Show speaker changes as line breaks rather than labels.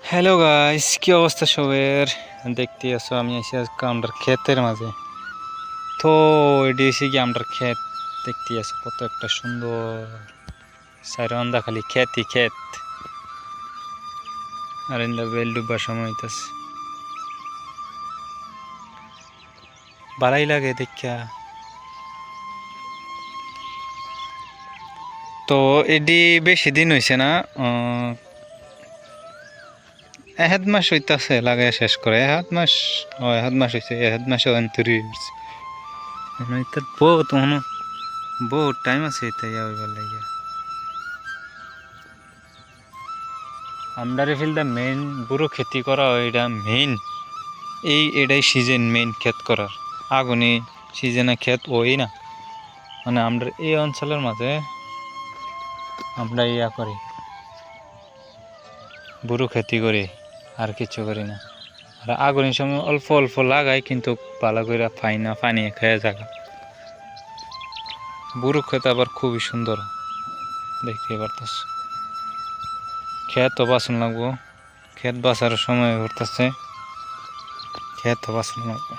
Hello guys, কি অবস্থা সবার? দেখতে আসো আমি এসে আজকে আমরা ক্ষেতের মাঝে। তো এটি এসে কি আমরা ক্ষেত দেখতে আসো, কত একটা সুন্দর সাইরন্দা, খালি ক্ষেতই ক্ষেত। আর ইন্দা বেল ডুববার সময় হইতাছে, ভালাই লাগে দেখা। তো এটি বেশি দিন হয়েছে না, এহাদ মাস হইতাছে লাগাই শেষ করে। এহাদ মাস হয়েছে, এহাদ মাসে অন্তরি হয়েছে। বহুত বহুত টাইম আছে এটা হইবার লাগিয়া। আমরারে ফিল্ডে মেইন বুড়ো খেতি করা হয়, এটা মেইন এটাই সিজন মেইন ক্ষেত করার। আগুনে সিজনে ক্ষেত ওই না, মানে আমরা এই অঞ্চলের মাঝে আমরা ইয়া করি, বুড়ো খেতি করি, আর কিছু করি না। আর আগুনের সময় অল্প অল্প লাগাই, কিন্তু ভালো করে পাই না, পানি খেয়ে জায়গা। বুড়ো ক্ষেত আবার খুবই সুন্দর, দেখতে পারতাস। ক্ষেতও বাঁচান লাগবো, ক্ষেত বাঁচার সময় ঘুরতেছে, ক্ষেতও বাঁচান লাগবো।